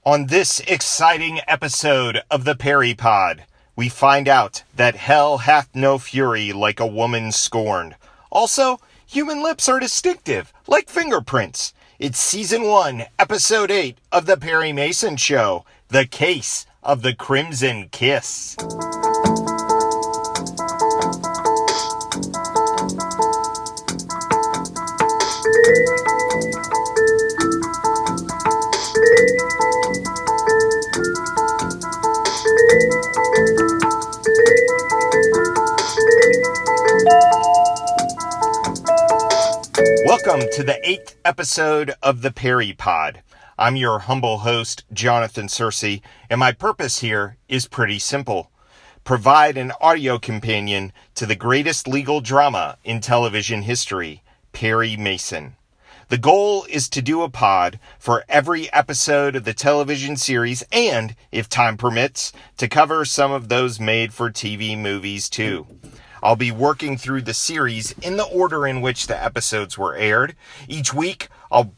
On this exciting episode of the Perry Pod, we find out that hell hath no fury like a woman scorned. Also, human lips are distinctive, like fingerprints. It's Season 1, Episode 8 of The Perry Mason Show, The Case of the Crimson Kiss. Welcome to the 8th episode of the Perry Pod. I'm your humble host, Jonathan Searcy, and my purpose here is pretty simple. Provide an audio companion to the greatest legal drama in television history, Perry Mason. The goal is to do a pod for every episode of the television series and, if time permits, to cover some of those made-for-TV movies too. I'll be working through the series in the order in which the episodes were aired. Each week, I'll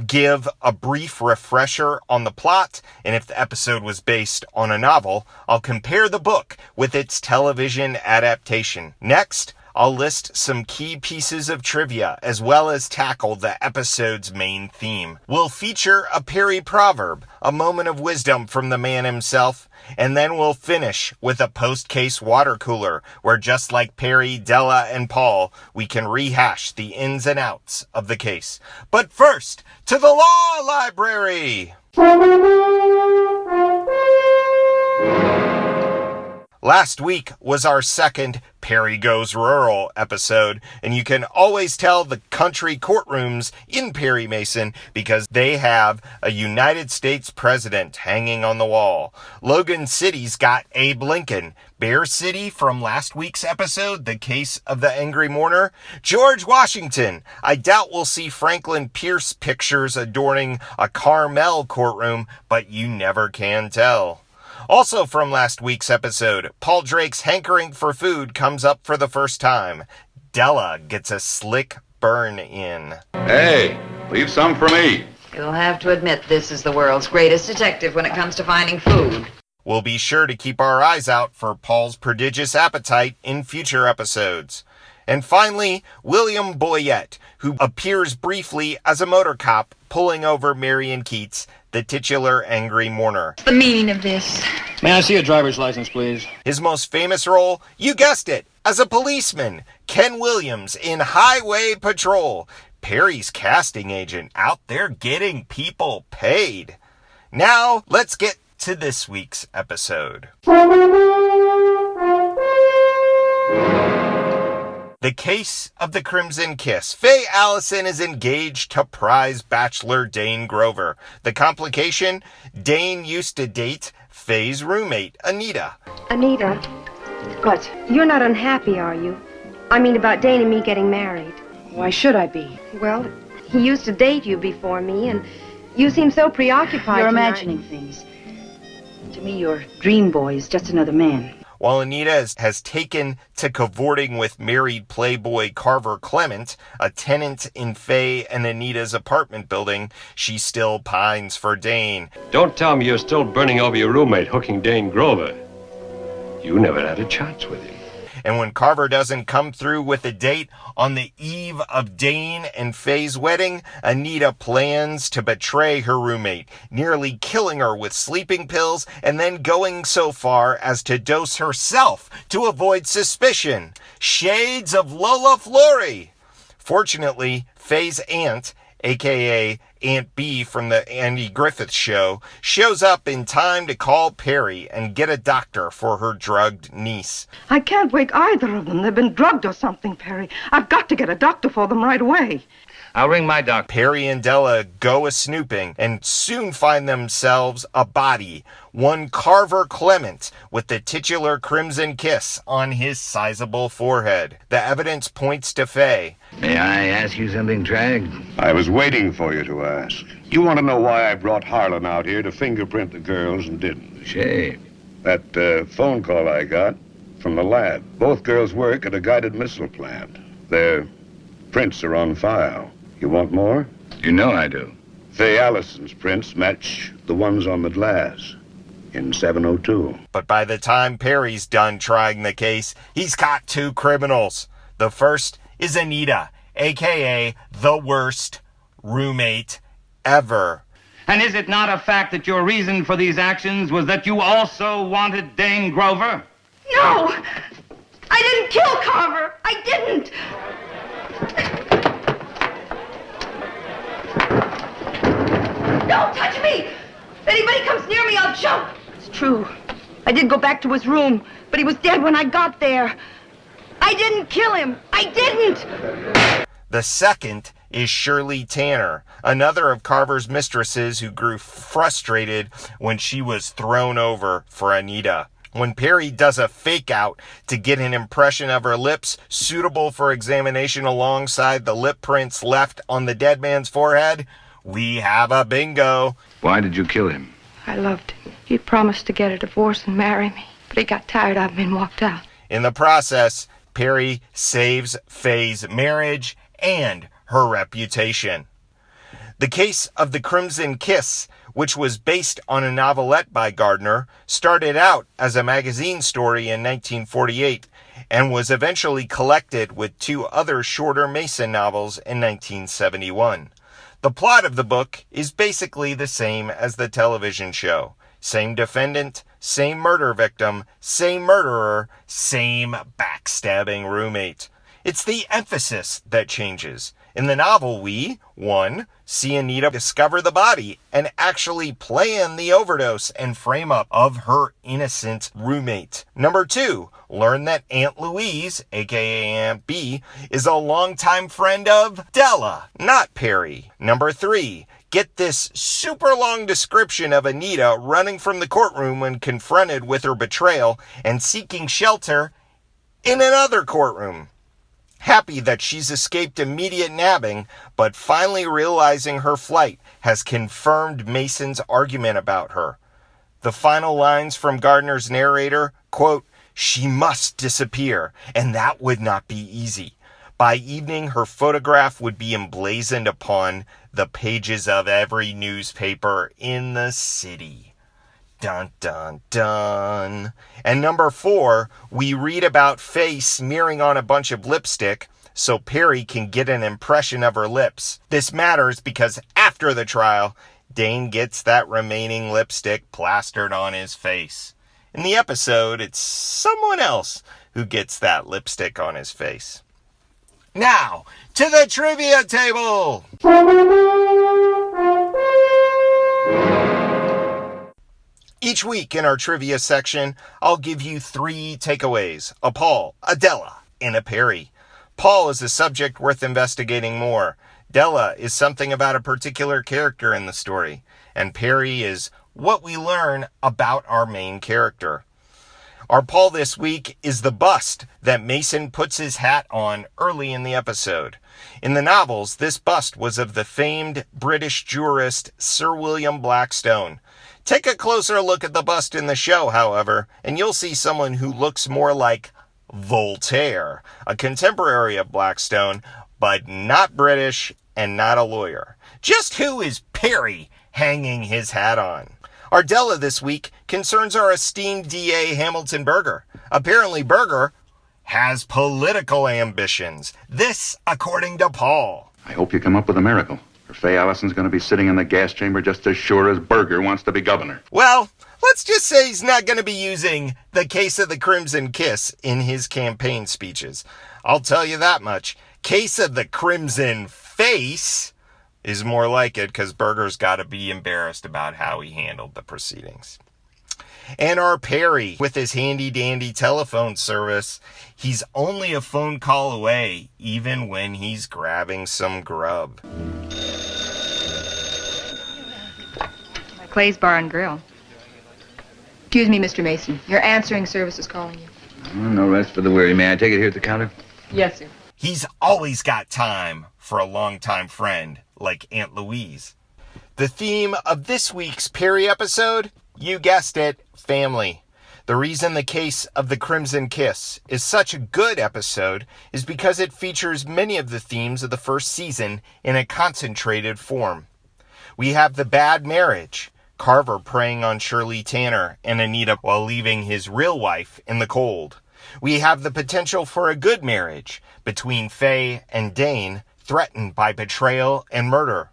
give a brief refresher on the plot, and if the episode was based on a novel, I'll compare the book with its television adaptation. Next, I'll list some key pieces of trivia, as well as tackle the episode's main theme. We'll feature a Perry proverb, a moment of wisdom from the man himself, and then we'll finish with a post-case water cooler, where just like Perry, Della, and Paul, we can rehash the ins and outs of the case. But first, to the law library! Last week was our second Perry Goes Rural episode, and you can always tell the country courtrooms in Perry Mason because they have a United States president hanging on the wall. Logan City's got Abe Lincoln. Bear City from last week's episode, The Case of the Angry Mourner. George Washington. I doubt we'll see Franklin Pierce pictures adorning a Carmel courtroom, but you never can tell. Also from last week's episode, Paul Drake's hankering for food comes up for the first time. Della gets a slick burn in. Hey, leave some for me. You'll have to admit this is the world's greatest detective when it comes to finding food. We'll be sure to keep our eyes out for Paul's prodigious appetite in future episodes. And finally, William Boyett, who appears briefly as a motor cop pulling over Marion Keats, the titular angry mourner. The meaning of this. May I see a driver's license, please? His most famous role, you guessed it, as a policeman, Ken Williams in Highway Patrol. Perry's casting agent out there getting people paid. Now, let's get to this week's episode. The Case of the Crimson Kiss. Faye Allison is engaged to prize bachelor Dane Grover. The complication? Dane used to date Faye's roommate, Anita. Anita, what? You're not unhappy, are you? I mean about Dane and me getting married. Why should I be? Well, he used to date you before me, and you seem so preoccupied You're tonight. imagining things. To me, your dream boy is just another man. While Anita has taken to cavorting with married playboy Carver Clement, a tenant in Faye and Anita's apartment building, she still pines for Dane. Don't tell me you're still burning over your roommate hooking Dane Grover. You never had a chance with him. And when Carver doesn't come through with a date on the eve of Dane and Faye's wedding, Anita plans to betray her roommate, nearly killing her with sleeping pills and then going so far as to dose herself to avoid suspicion. Shades of Lola Fleury. Fortunately, Faye's aunt, a.k.a. Aunt B from the Andy Griffith Show, shows up in time to call Perry and get a doctor for her drugged niece. I can't wake either of them. They've been drugged or something, Perry. I've got to get a doctor for them right away. I'll ring my doctor. Perry and Della go a-snooping and soon find themselves a body, one Carver Clement with the titular crimson kiss on his sizable forehead. The evidence points to Faye. May I ask you something, Tragg? I was waiting for you to ask. You want to know why I brought Harlan out here to fingerprint the girls and didn't? Shame. That phone call I got from the lab. Both girls work at a guided missile plant. Their prints are on file. You want more? You know I do. Faye Allison's prints match the ones on the glass in 702. But by the time Perry's done trying the case, he's caught two criminals. The first is Anita, a.k.a. the worst roommate ever. And is it not a fact that your reason for these actions was that you also wanted Dane Grover? No! I didn't kill Carver! I didn't! Don't touch me! If anybody comes near me, I'll jump! It's true. I did go back to his room, but he was dead when I got there. I didn't kill him! I didn't! The second is Shirley Tanner, another of Carver's mistresses who grew frustrated when she was thrown over for Anita. When Perry does a fake out to get an impression of her lips suitable for examination alongside the lip prints left on the dead man's forehead, we have a bingo. Why did you kill him? I loved him. He promised to get a divorce and marry me, but he got tired of me and walked out. In the process, Perry saves Faye's marriage and her reputation. The case of the Crimson Kiss, which was based on a novelette by Gardner, started out as a magazine story in 1948 and was eventually collected with two other shorter Mason novels in 1971. The plot of the book is basically the same as the television show. Same defendant, same murder victim, same murderer, same backstabbing roommate. It's the emphasis that changes. In the novel, we, 1, see Anita discover the body and actually plan the overdose and frame up of her innocent roommate. 2, learn that Aunt Louise, aka Aunt B, is a longtime friend of Della, not Perry. 3, get this super long description of Anita running from the courtroom when confronted with her betrayal and seeking shelter in another courtroom. Happy that she's escaped immediate nabbing, but finally realizing her flight has confirmed Mason's argument about her. The final lines from Gardner's narrator, quote, "She must disappear, and that would not be easy. By evening, her photograph would be emblazoned upon the pages of every newspaper in the city." Dun, dun, dun. And 4, we read about Faye smearing on a bunch of lipstick so Perry can get an impression of her lips. This matters because after the trial, Dane gets that remaining lipstick plastered on his face. In the episode, it's someone else who gets that lipstick on his face. Now, to the trivia table! Each week in our trivia section, I'll give you 3 takeaways, a Paul, a Della, and a Perry. Paul is a subject worth investigating more. Della is something about a particular character in the story. And Perry is what we learn about our main character. Our Paul this week is the bust that Mason puts his hat on early in the episode. In the novels, this bust was of the famed British jurist Sir William Blackstone. Take a closer look at the bust in the show, however, and you'll see someone who looks more like Voltaire, a contemporary of Blackstone, but not British and not a lawyer. Just who is Perry hanging his hat on? Our Della this week concerns our esteemed DA Hamilton Berger. Apparently Berger has political ambitions. This according to Paul. I hope you come up with a miracle. Or Faye Allison's going to be sitting in the gas chamber just as sure as Berger wants to be governor. Well, let's just say he's not going to be using the case of the Crimson Kiss in his campaign speeches. I'll tell you that much. Case of the Crimson Face is more like it because Berger's got to be embarrassed about how he handled the proceedings. And our Perry, with his handy-dandy telephone service, he's only a phone call away, even when he's grabbing some grub. Clay's Bar and Grill. Excuse me, Mr. Mason. Your answering service is calling you. No rest for the weary. May I take it here at the counter? Yes, sir. He's always got time for a longtime friend like Aunt Louise. The theme of this week's Perry episode, you guessed it, family. The reason the case of the Crimson Kiss is such a good episode is because it features many of the themes of the first season in a concentrated form. We have the bad marriage, Carver preying on Shirley Tanner and Anita while leaving his real wife in the cold. We have the potential for a good marriage between Faye and Dane, threatened by betrayal and murder.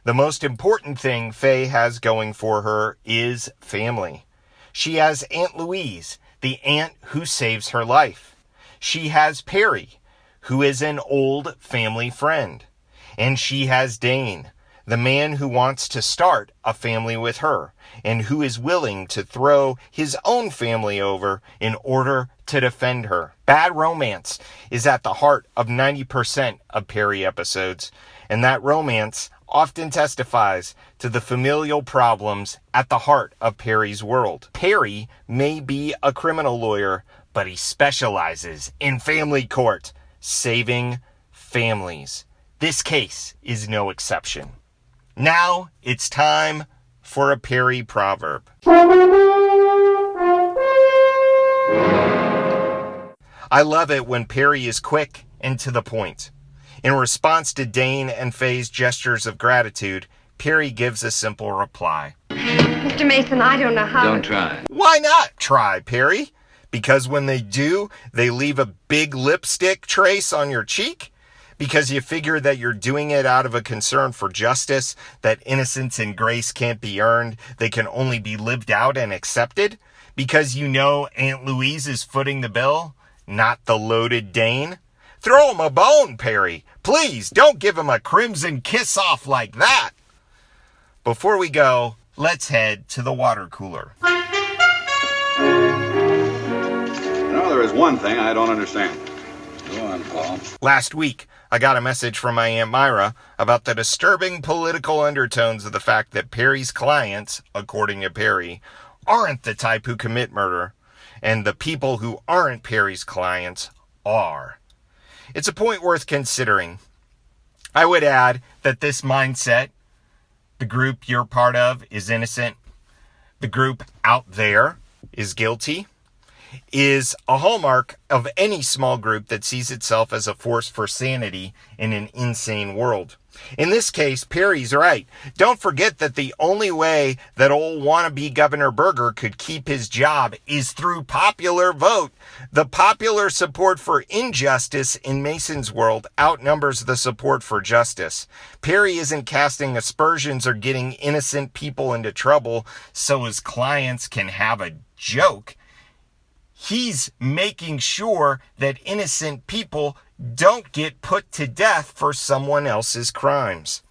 The most important thing Faye has going for her is family. She has Aunt Louise, the aunt who saves her life. She has Perry, who is an old family friend. And she has Dane, the man who wants to start a family with her and who is willing to throw his own family over in order to defend her. Bad romance is at the heart of 90% of Perry episodes, and that romance often testifies to the familial problems at the heart of Perry's world. Perry may be a criminal lawyer, but he specializes in family court, saving families. This case is no exception. Now it's time for a Perry proverb. I love it when Perry is quick and to the point. In response to Dane and Faye's gestures of gratitude, Perry gives a simple reply. Mr. Mason, I don't know how... Don't try. Why not try, Perry? Because when they do, they leave a big lipstick trace on your cheek? Because you figure that you're doing it out of a concern for justice, that innocence and grace can't be earned, they can only be lived out and accepted? Because you know Aunt Louise is footing the bill, not the loaded Dane? Throw him a bone, Perry. Please, don't give him a crimson kiss-off like that. Before we go, let's head to the water cooler. You know, there is one thing I don't understand. Go on, Paul. Last week, I got a message from my Aunt Myra about the disturbing political undertones of the fact that Perry's clients, according to Perry, aren't the type who commit murder, and the people who aren't Perry's clients are. It's a point worth considering. I would add that this mindset, the group you're part of is innocent, the group out there is guilty, is a hallmark of any small group that sees itself as a force for sanity in an insane world. In this case, Perry's right. Don't forget that the only way that old wannabe Governor Berger could keep his job is through popular vote. The popular support for injustice in Mason's world outnumbers the support for justice. Perry isn't casting aspersions or getting innocent people into trouble so his clients can have a joke. He's making sure that innocent people don't get put to death for someone else's crimes.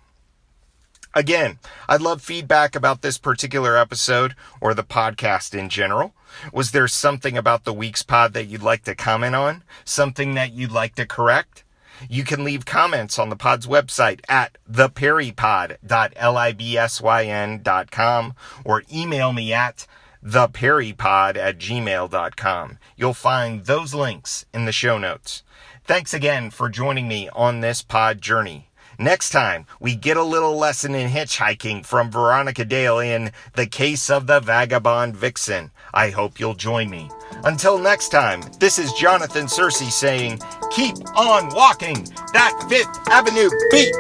Again, I'd love feedback about this particular episode or the podcast in general. Was there something about the week's pod that you'd like to comment on? Something that you'd like to correct? You can leave comments on the pod's website at theperrypod.libsyn.com or email me at theperrypod@gmail.com. You'll find those links in the show notes. Thanks again for joining me on this pod journey. Next time, we get a little lesson in hitchhiking from Veronica Dale in The Case of the Vagabond Vixen. I hope you'll join me. Until next time, this is Jonathan Searcy saying, keep on walking that Fifth Avenue beat.